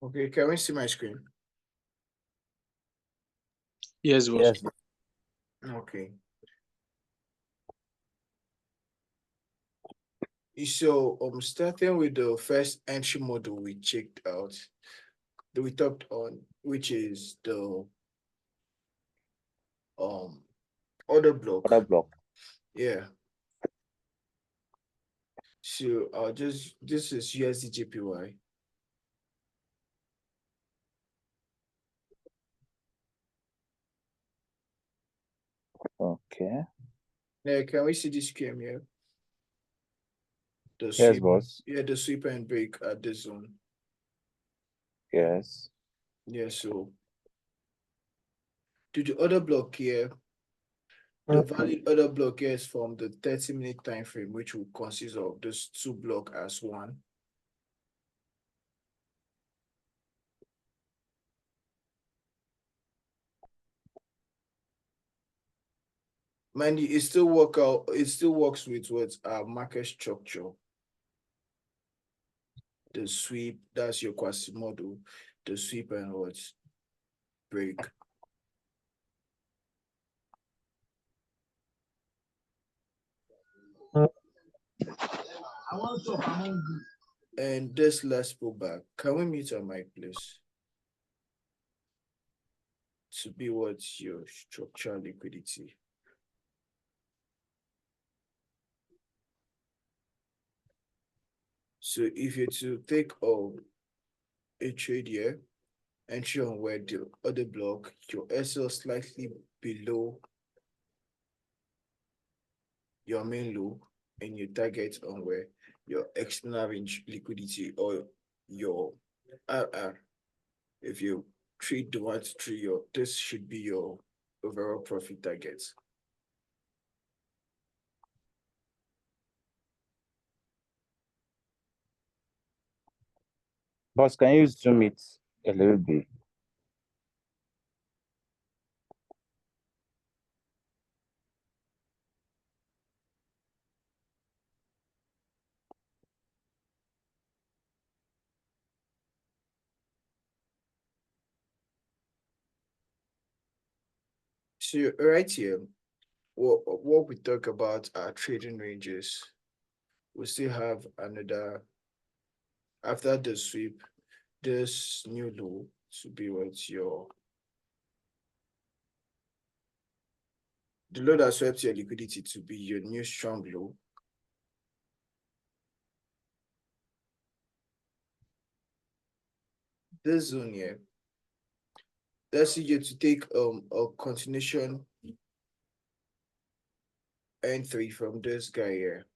Okay, can we see my screen? Yes, boss. Yes. Okay. So starting with the first entry model we checked out, that we talked on, which is the order block. Order block. Yeah. So this is USD JPY. Okay. Now can we see this scheme here? The Yes, sweep, boss. yeah, the sweep and break at the zone. Yes. Yeah, so to the order block here, the valid order block here is from the 30-minute time frame, which will consist of those two blocks as one. Mind you, it still works with what market structure. The sweep, that's your quasi model, the sweep and what break. And this last pullback, can we meet our mic, please? To be what's your structural liquidity. So if you're to take a trade here, entry on where the other block, your SL slightly below your main low, and you target on where your external range liquidity or your RR. If you trade the 1 to 3, this should be your overall profit target. Boss, can you zoom it a little bit? So right here, what we talk about are trading ranges. We still have another, after the sweep, this new low to be what your, the low that swept your liquidity to be your new strong low. This zone here, that's you to take a continuation entry from this guy here.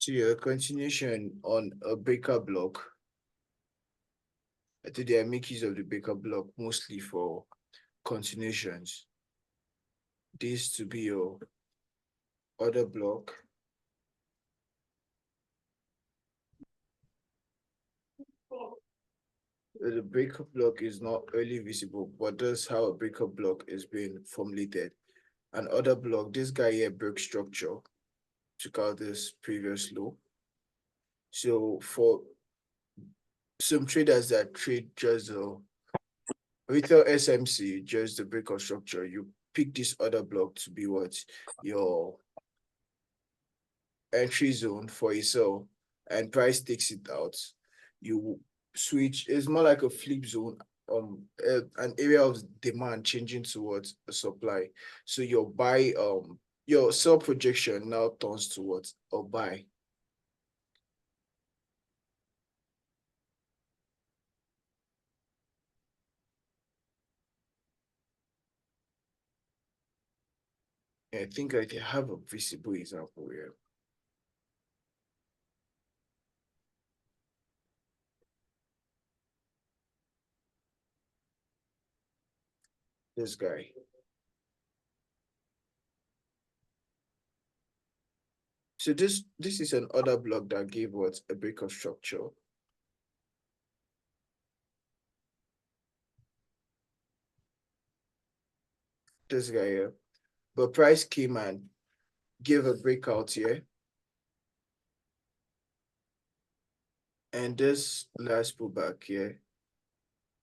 To your continuation on a breaker block. I think they make use of the breaker block mostly for continuations. This to be your other block. The breaker block is not early visible, but that's how a breaker block is being formulated. An other block, this guy here broke structure, took out this previous low. So for some traders that trade just the retail SMC, just the breaker structure, you pick this other block to be what your entry zone for a sell. and price takes it out, you switch. It's more like a flip zone, an area of demand changing towards a supply. So your sell projection now turns towards a buy. I think I can have a visible example here. This guy. So this is an order block that gave what a break of structure. This guy here. But price came and gave a breakout here. And this last pullback here,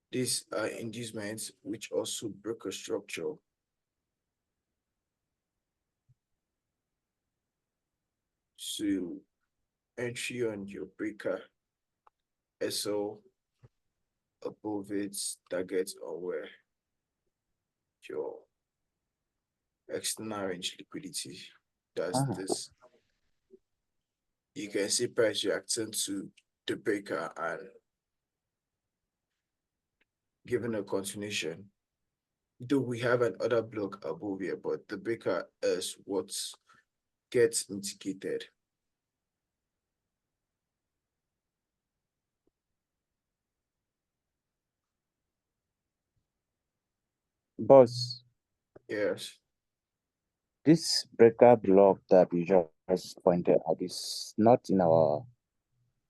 these are inducements which also broke a structure. So entry on your breaker, SO above its target or where your external range liquidity. That's this. You can see price reacting to the breaker and given a continuation. Though we have another block above here, but the breaker is what gets mitigated. Boss, Yes, this breaker block that you just pointed out is not in our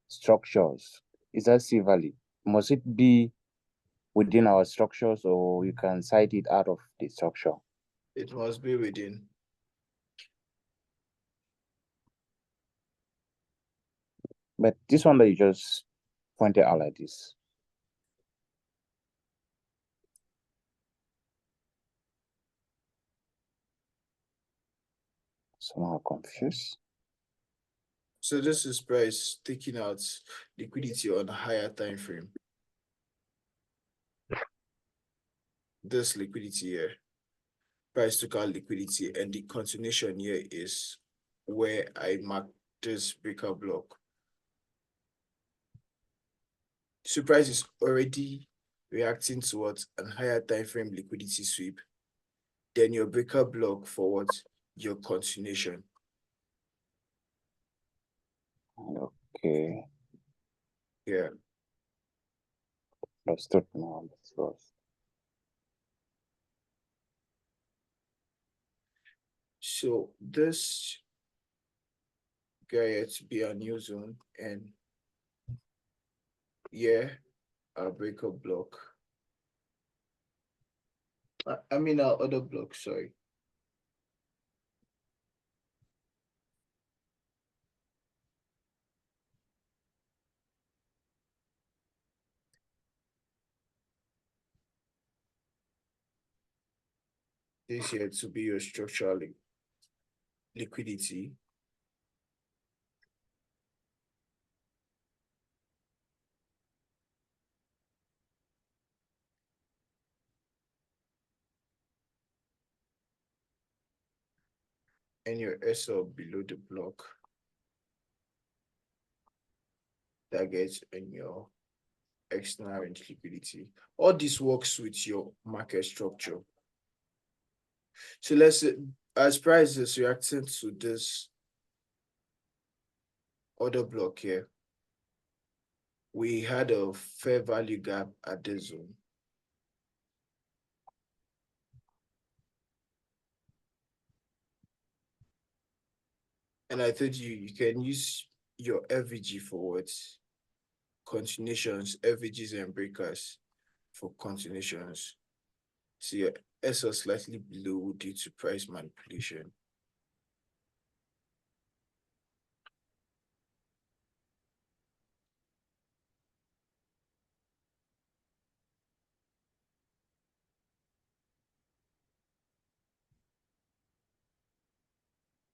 structures. Is that still valid? Must it be within our structures or you can cite it out of the structure? it must be within. But this one that you just pointed out like this, somehow confused. So this is price taking out liquidity on a higher time frame. This liquidity here, price took out liquidity, and the continuation here is where I marked this breaker block. So price is already reacting towards a higher time frame liquidity sweep. Then your breaker block for what? Your continuation. Okay, Yeah. understood now. Boss. So this guy had to be a new zone, and yeah, a breaker block. I mean our other block, sorry. This here to be your structural liquidity. And your SL below the block targets and your external range liquidity. All this works with your market structure. So let's say as price is reacting to this other block here, we had a fair value gap at this zone. And I thought you can use your FVG for what? Continuations, FVGs and breakers for continuations. So your SL slightly below due to price manipulation.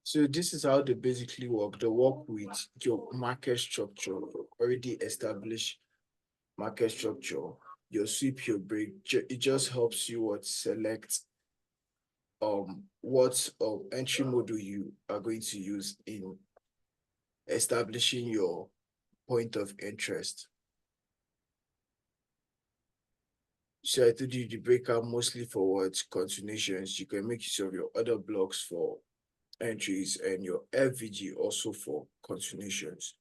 So this is how they basically work. They work with your market structure, already established market structure, your sweep, your break. It just helps you what select what entry model you are going to use in establishing your point of interest. So I told you the breakout mostly for what continuations. You can make use of your other blocks for entries and your FVG also for continuations.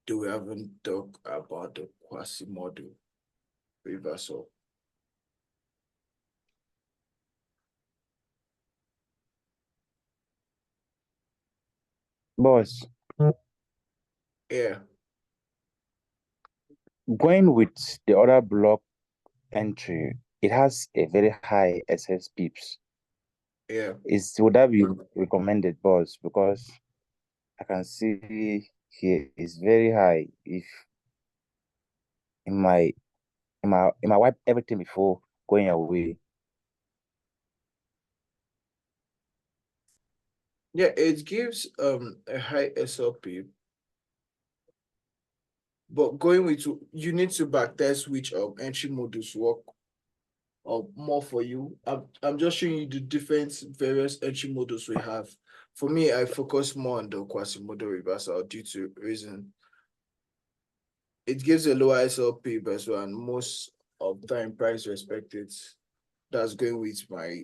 Though we haven't talked about the quasi model reversal. Boss, Yeah, going with the other block entry, it has a very high SS pips. yeah. Would that be recommended, boss? Because I can see here is very high. If in my wipe everything before going away. Yeah, it gives a high SLP, but going with you need to backtest which entry models work more for you. I'm just showing you the different various entry models we have. For me, I focus more on the quasi-model reversal due to reason. It gives a lower SLP as well, and most of time price respected. That's going with my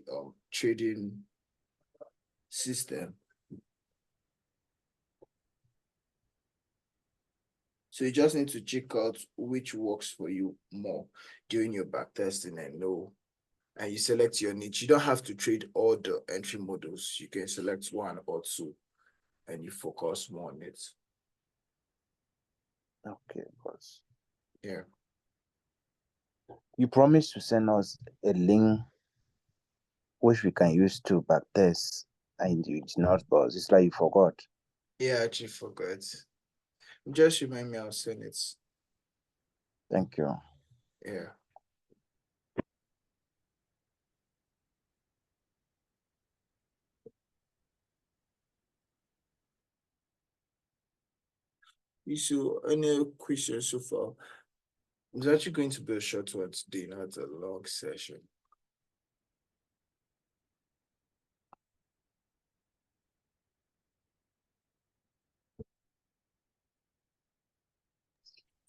trading system. So you just need to check out which works for you more during your back testing and know. And you select your niche. You don't have to trade all the entry models. You can select one or two and you focus more on it. Okay, boss. Yeah. You promised to send us a link which we can use to backtest, and you did not, boss. It's like you forgot. Yeah, I actually forgot. Just remind me, I'll send it. Thank you. Yeah. So, any questions so far? It's actually going to be a short one today, not a long session.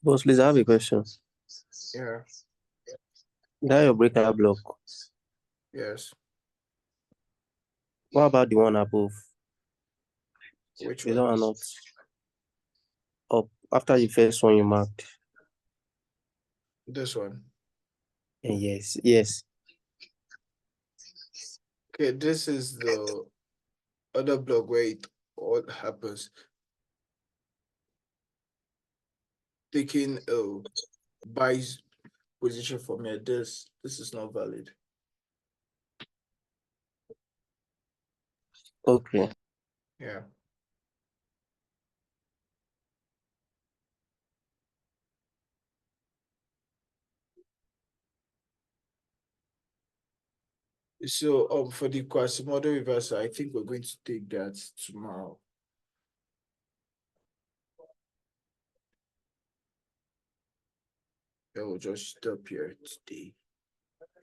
Boss, please, I have a question. Yeah. That your breakout block. Yes. What about the one above? Which The one? one not up after the first one you marked. This one. Yes, yes. Okay, this is the other block where it all happens. Taking a buys position from here. This is not valid. Okay. Yeah. So for the Quasimodo reversal, I think we're going to take that tomorrow. I will just stop here today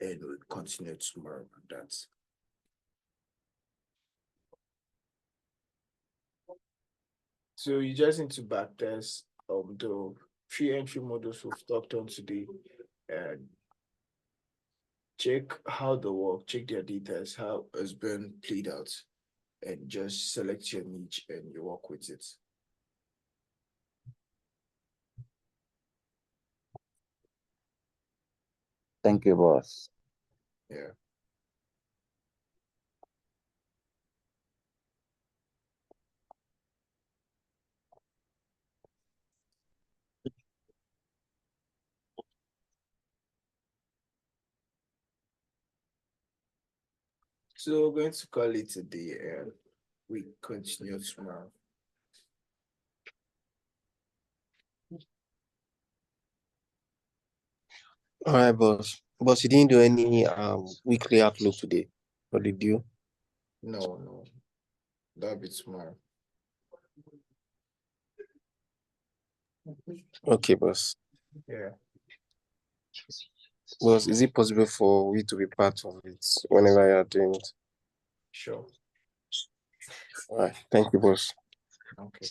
and we'll continue tomorrow on that. So you just need to backtest the three entry models we've talked on today and check how they work, check their details, how it's been played out, and just select your niche and you work with it. Thank you, boss. Yeah. So we're going to call it a day and we continue tomorrow. All right, boss. Boss, you didn't do any weekly outlook today. What did you? No, no. That'd be tomorrow. Okay, boss. Yeah. Boss, is it possible for we to be part of it whenever you are doing it? Sure. All right. Thank you, boss. Okay.